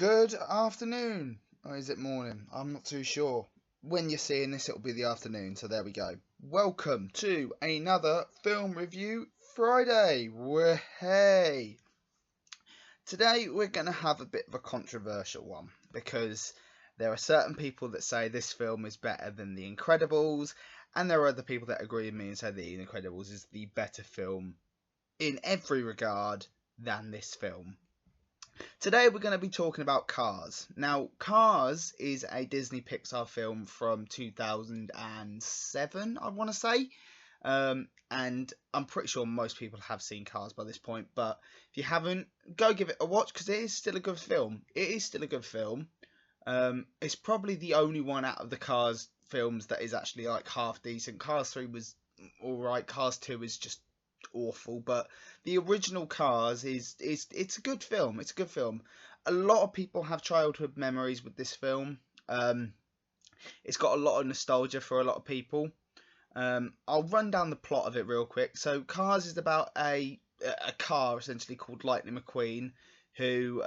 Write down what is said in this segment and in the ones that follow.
Good afternoon, or is it morning? I'm not too sure. When you're seeing this, it'll be the afternoon, so there we go. Welcome to another Film Review Friday. Hey! Today we're going to have a bit of a controversial one because there are certain people that say this film is better than The Incredibles, and there are other people that agree with me and say The Incredibles is the better film in every regard than this film. Today we're going to be talking about Cars. Now, Cars is a Disney Pixar film from 2007, I want to say. And I'm pretty sure most people have seen Cars by this point, but if you haven't, go give it a watch because it is still a good film. It's probably the only one out of the Cars films that is actually like half decent. Cars 3 was alright, Cars 2 is just awful, but the original Cars it's a good film. It's a good film. A lot of people have childhood memories with this film. It's got a lot of nostalgia for a lot of people. I'll run down the plot of it real quick. So Cars is about a car essentially called Lightning McQueen who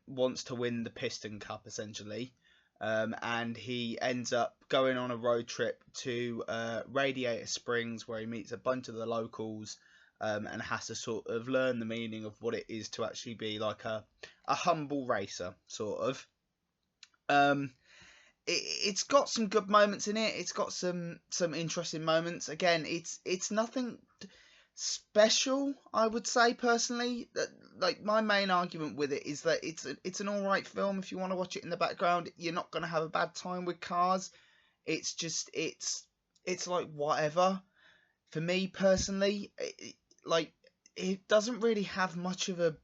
wants to win the Piston Cup essentially. And he ends up going on a road trip to Radiator Springs where he meets a bunch of the locals and has to sort of learn the meaning of what it is to actually be like a humble racer, sort of. It's got some good moments in it. It's got some interesting moments. Again, it's nothing special, I would say personally. Like my main argument with it is that it's an alright film. If you want to watch it in the background, you're not gonna have a bad time with Cars. It's just it's like whatever. For me personally, it doesn't really have much of a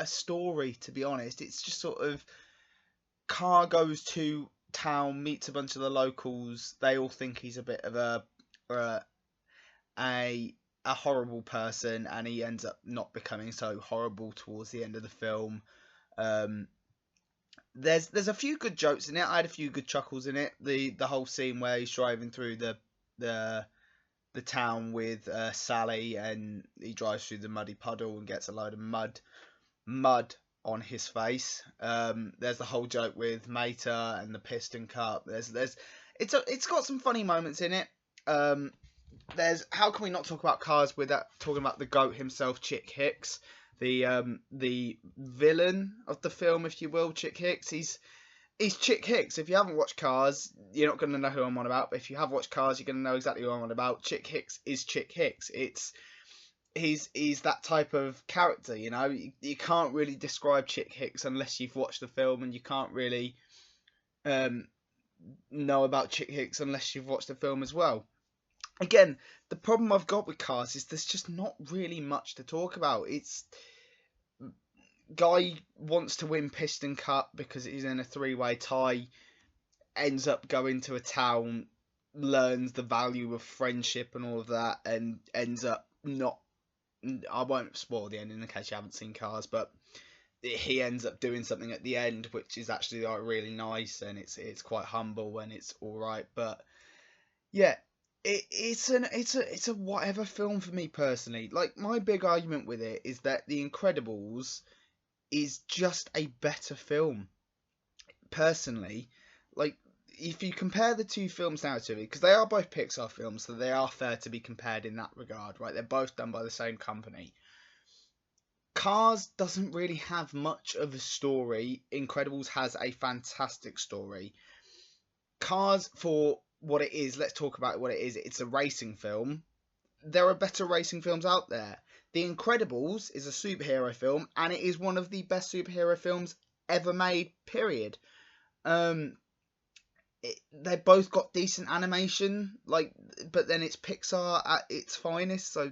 story, to be honest. It's just sort of car goes to town, meets a bunch of the locals. They all think he's a bit of a horrible person, and he ends up not becoming so horrible towards the end of the film. There's a few good jokes in it. I had a few good chuckles in it. The whole scene where he's driving through the town with Sally, and he drives through the muddy puddle and gets a load of mud on his face. There's the whole joke with Mater and the Piston Cup. It's got some funny moments in it. There's how can we not talk about Cars without talking about the GOAT himself, Chick Hicks, the villain of the film, if you will. Chick Hicks. He's Chick Hicks. If you haven't watched Cars, you're not going to know who I'm on about. But if you have watched Cars, you're going to know exactly who I'm on about. Chick Hicks is Chick Hicks. He's that type of character, you know. You can't really describe Chick Hicks unless you've watched the film, and you can't really know about Chick Hicks unless you've watched the film as well. Again, the problem I've got with Cars is there's just not really much to talk about. It's guy wants to win Piston Cup because he's in a three-way tie, ends up going to a town, learns the value of friendship and all of that, and ends up not. I won't spoil the ending in case you haven't seen Cars, but he ends up doing something at the end which is actually like really nice, and it's quite humble and it's all right. But yeah, it's a whatever film for me personally. Like my big argument with it is that The Incredibles is just a better film personally. Like if you compare the two films narratively, because they are both Pixar films, so they are fair to be compared in that regard, right? They're both done by the same company. Cars doesn't really have much of a story. Incredibles has a fantastic story. Cars, for what it is, let's talk about what it is. It's a racing film. There are better racing films out there. The Incredibles is a superhero film, and it is one of the best superhero films ever made, period. They both got decent animation, but then it's Pixar at its finest. So,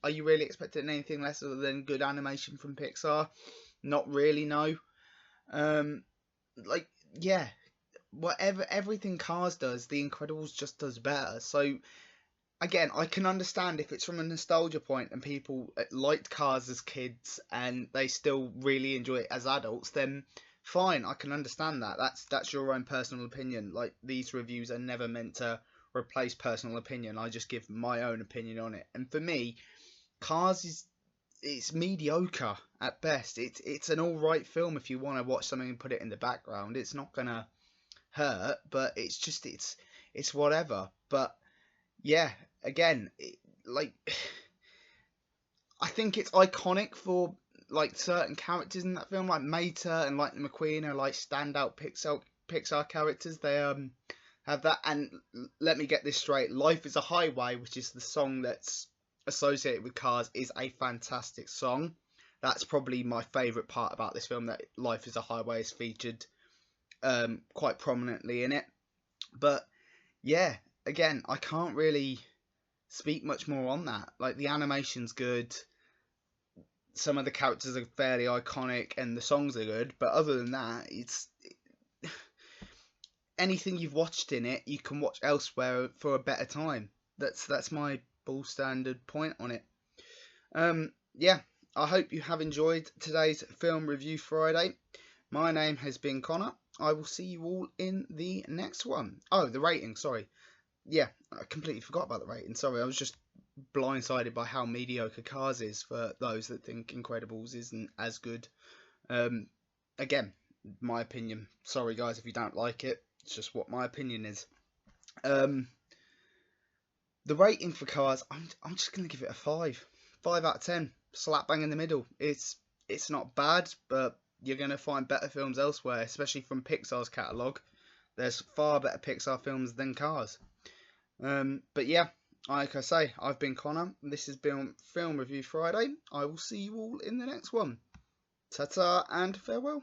are you really expecting anything less other than good animation from Pixar? Not really, no. Yeah, everything Cars does, The Incredibles just does better. So, again, I can understand if it's from a nostalgia point and people liked Cars as kids and they still really enjoy it as adults, then fine, I can understand that. That's your own personal opinion. Like, these reviews are never meant to replace personal opinion. I just give my own opinion on it. And for me, Cars it's mediocre at best. It's an all right film if you want to watch something and put it in the background. It's not gonna hurt, but it's whatever. But yeah, again, like I think it's iconic for like certain characters in that film, like Mater and Lightning McQueen are like standout Pixar characters. They have that. And let me get this straight: "Life Is a Highway," which is the song that's associated with Cars, is a fantastic song. That's probably my favourite part about this film, that "Life Is a Highway" is featured quite prominently in it. But yeah, again, I can't really speak much more on that. Like, the animation's good, some of the characters are fairly iconic, and the songs are good. But other than that, it's anything you've watched in it, you can watch elsewhere for a better time. That's my bull standard point on it. Yeah, I hope you have enjoyed today's Film Review Friday. My name has been Connor. I will see you all in the next one. Oh, the rating, sorry. Yeah, I completely forgot about the rating. Sorry, I was just blindsided by how mediocre Cars is, for those that think Incredibles isn't as good. Again, my opinion. Sorry guys if you don't like it. It's just what my opinion is. The rating for Cars, I'm just gonna give it a 5. 5 out of 10. Slap bang in the middle. It's not bad, but you're gonna find better films elsewhere, especially from Pixar's catalogue. There's far better Pixar films than Cars. But yeah, like I say, I've been Connor. This has been Film Review Friday. I will see you all in the next one. Ta-ta and farewell.